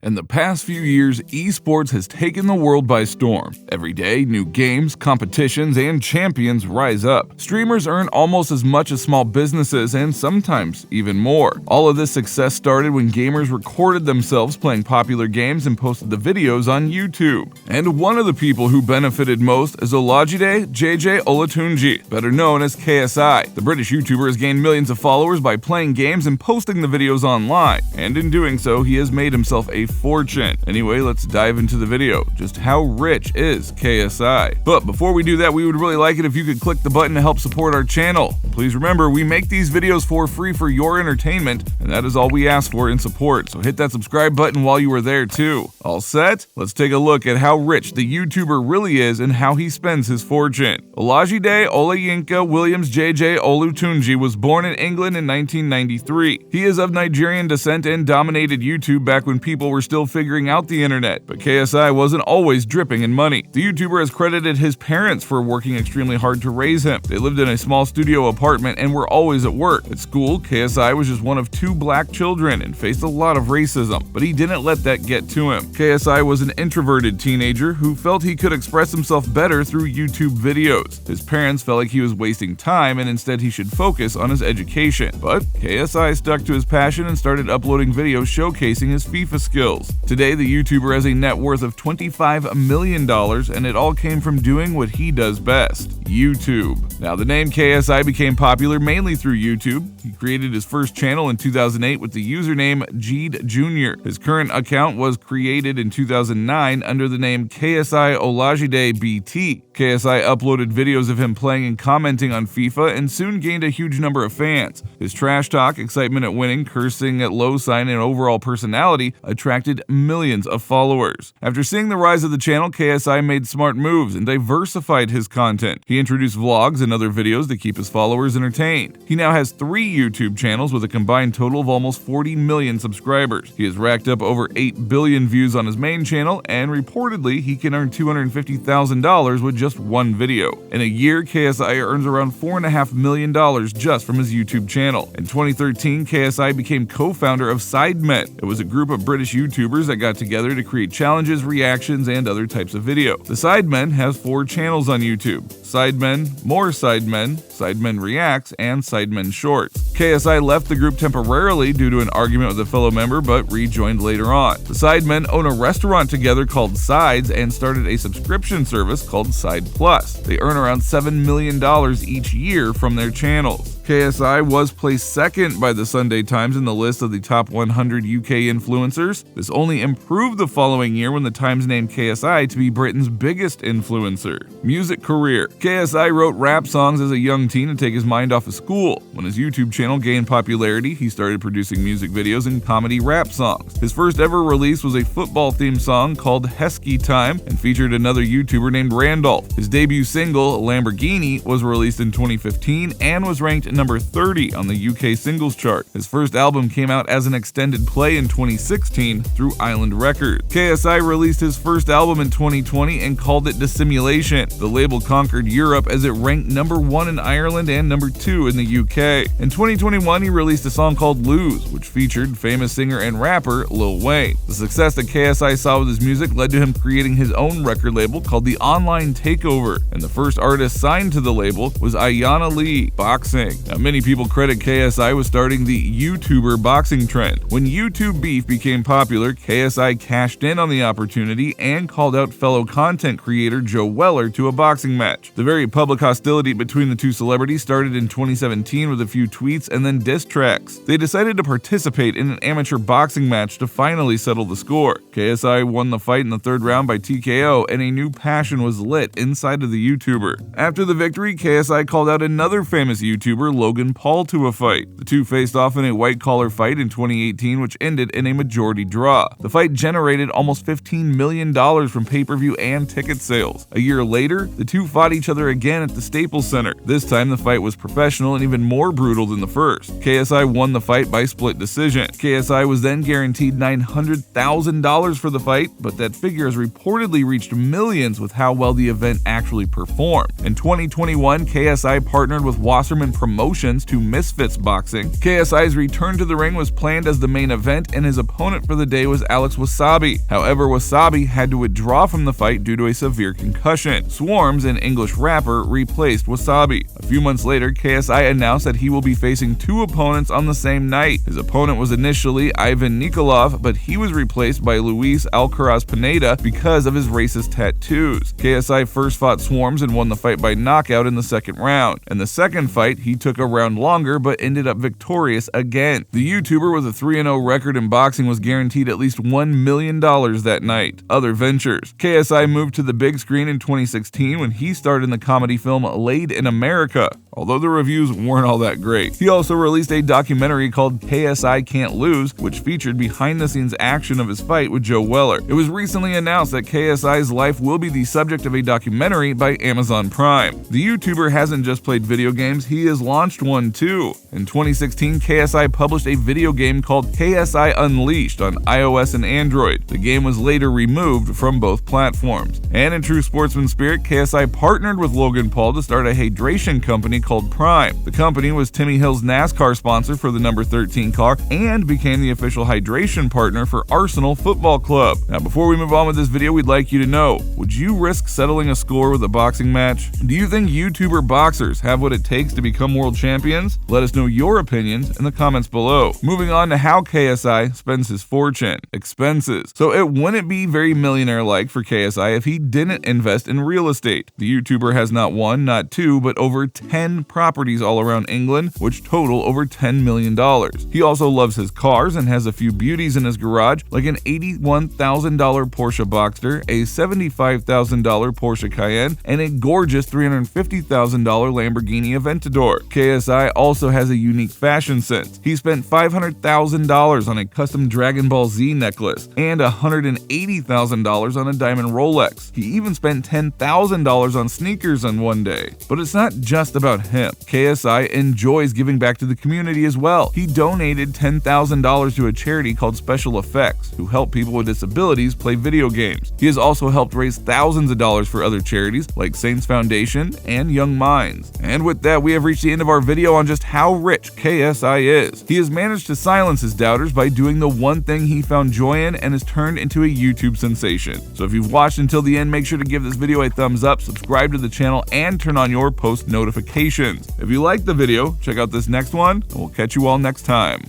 In the past few years, esports has taken the world by storm. Every day, new games, competitions, and champions rise up. Streamers earn almost as much as small businesses and sometimes even more. All of this success started when gamers recorded themselves playing popular games and posted the videos on YouTube. And one of the people who benefited most is Olajide Olatunji, better known as KSI. The British YouTuber has gained millions of followers by playing games and posting the videos online, and in doing so, he has made himself a fortune. Anyway, let's dive into the video. Just how rich is KSI? But before we do that, we would really like it if you could click the button to help support our channel. Please remember, we make these videos for free for your entertainment, and that is all we ask for in support, so hit that subscribe button while you are there too. All set? Let's take a look at how rich the YouTuber really is and how he spends his fortune. Olajide Williams Olatunji was born in England in 1993. He is of Nigerian descent and dominated YouTube back when people were still figuring out the internet, but KSI wasn't always dripping in money. The YouTuber has credited his parents for working extremely hard to raise him. They lived in a small studio apartment and were always at work. At school, KSI was just one of 2 black children and faced a lot of racism, but he didn't let that get to him. KSI was an introverted teenager who felt he could express himself better through YouTube videos. His parents felt like he was wasting time and instead he should focus on his education. But KSI stuck to his passion and started uploading videos showcasing his FIFA skills. Today, the YouTuber has a net worth of $25 million, and it all came from doing what he does best: YouTube. Now, the name KSI became popular mainly through YouTube. He created his first channel in 2008 with the username Jeed Jr. His current account was created in 2009 under the name KSI Olajide BT. KSI uploaded videos of him playing and commenting on FIFA and soon gained a huge number of fans. His trash talk, excitement at winning, cursing at low sign, and overall personality attracted millions of followers. After seeing the rise of the channel, KSI made smart moves and diversified his content. He introduced vlogs and other videos to keep his followers entertained. He now has 3 YouTube channels with a combined total of almost 40 million subscribers. He has racked up over 8 billion views on his main channel, and reportedly, he can earn $250,000 with just one video. In a year, KSI earns around $4.5 million just from his YouTube channel. In 2013, KSI became co-founder of Sidemen. It was a group of British YouTubers that got together to create challenges, reactions, and other types of video. The Sidemen has 4 channels on YouTube: Sidemen, More Sidemen, Sidemen Reacts, and Sidemen Shorts. KSI left the group temporarily due to an argument with a fellow member, but rejoined later on. The Sidemen own a restaurant together called Sides and started a subscription service called Side Plus. They earn around $7 million each year from their channels. KSI was placed second by the Sunday Times in the list of the top 100 UK influencers. This only improved the following year when the Times named KSI to be Britain's biggest influencer. Music career. KSI wrote rap songs as a young teen to take his mind off of school. When his YouTube channel gained popularity, he started producing music videos and comedy rap songs. His first ever release was a football-themed song called Heskey Time and featured another YouTuber named Randolph. His debut single, Lamborghini, was released in 2015 and was ranked number 30 on the UK singles chart. His first album came out as an extended play in 2016 through Island Records. KSI released his first album in 2020 and called it Dissimulation. The label conquered Europe as it ranked number 1 in Ireland and number 2 in the UK. In 2021, he released a song called Lose, which featured famous singer and rapper Lil Wayne. The success that KSI saw with his music led to him creating his own record label called The Online Takeover, and the first artist signed to the label was Ayanna Lee Boxing. Now, many people credit KSI with starting the YouTuber boxing trend. When YouTube beef became popular, KSI cashed in on the opportunity and called out fellow content creator Joe Weller to a boxing match. The very public hostility between the 2 celebrities started in 2017 with a few tweets and then diss tracks. They decided to participate in an amateur boxing match to finally settle the score. KSI won the fight in the 3rd round by TKO, and a new passion was lit inside of the YouTuber. After the victory, KSI called out another famous YouTuber, Logan Paul, to a fight. The 2 faced off in a white-collar fight in 2018, which ended in a majority draw. The fight generated almost $15 million from pay-per-view and ticket sales. A year later, the 2 fought each each other again at the Staples Center. This time the fight was professional and even more brutal than the first. KSI won the fight by split decision. KSI was then guaranteed $900,000 for the fight, but that figure has reportedly reached millions with how well the event actually performed. In 2021, KSI partnered with Wasserman Promotions to Misfits Boxing. KSI's return to the ring was planned as the main event, and his opponent for the day was Alex Wasabi. However, Wasabi had to withdraw from the fight due to a severe concussion. Swarms, an English rapper, replaced Wasabi. A few months later, KSI announced that he will be facing two opponents on the same night. His opponent was initially Ivan Nikolov, but he was replaced by Luis Alcaraz Pineda because of his racist tattoos. KSI first fought Swarms and won the fight by knockout in the second round. In the second fight, he took a round longer but ended up victorious again. The YouTuber with a 3-0 record in boxing was guaranteed at least $1 million that night. Other ventures. KSI moved to the big screen in 2016 when he starred in the comedy film Laid in America, although the reviews weren't all that great. He also released a documentary called KSI Can't Lose, which featured behind-the-scenes action of his fight with Joe Weller. It was recently announced that KSI's life will be the subject of a documentary by Amazon Prime. The YouTuber hasn't just played video games, he has launched one too. In 2016, KSI published a video game called KSI Unleashed on iOS and Android. The game was later removed from both platforms. And in true sportsman spirit, KSI partnered with Logan Paul to start a hydration company called Prime. The company was Timmy Hill's NASCAR sponsor for the number 13 car and became the official hydration partner for Arsenal Football Club. Now, before we move on with this video, we'd like you to know, would you risk settling a score with a boxing match? Do you think YouTuber boxers have what it takes to become world champions? Let us know your opinions in the comments below. Moving on to how KSI spends his fortune. Expenses. So it wouldn't be very millionaire-like for KSI if he didn't invest in real estate. The YouTuber has not one, not two, but over 10 properties all around England, which total over $10 million. He also loves his cars and has a few beauties in his garage, like an $81,000 Porsche Boxster, a $75,000 Porsche Cayenne, and a gorgeous $350,000 Lamborghini Aventador. KSI also has a unique fashion sense. He spent $500,000 on a custom Dragon Ball Z necklace and $180,000 on a diamond Rolex. He even spent $10,000 on sneakers on one day. But it's not just about him. KSI enjoys giving back to the community as well. He donated $10,000 to a charity called Special Effects, who help people with disabilities play video games. He has also helped raise thousands of dollars for other charities like Saints Foundation and Young Minds. And with that, we have reached the end of our video on just how rich KSI is. He has managed to silence his doubters by doing the one thing he found joy in and has turned into a YouTube sensation. So if you've watched until the end, make sure to give this video a thumbs up, subscribe to the channel, and turn on your post notifications. If you liked the video, check out this next one, and we'll catch you all next time.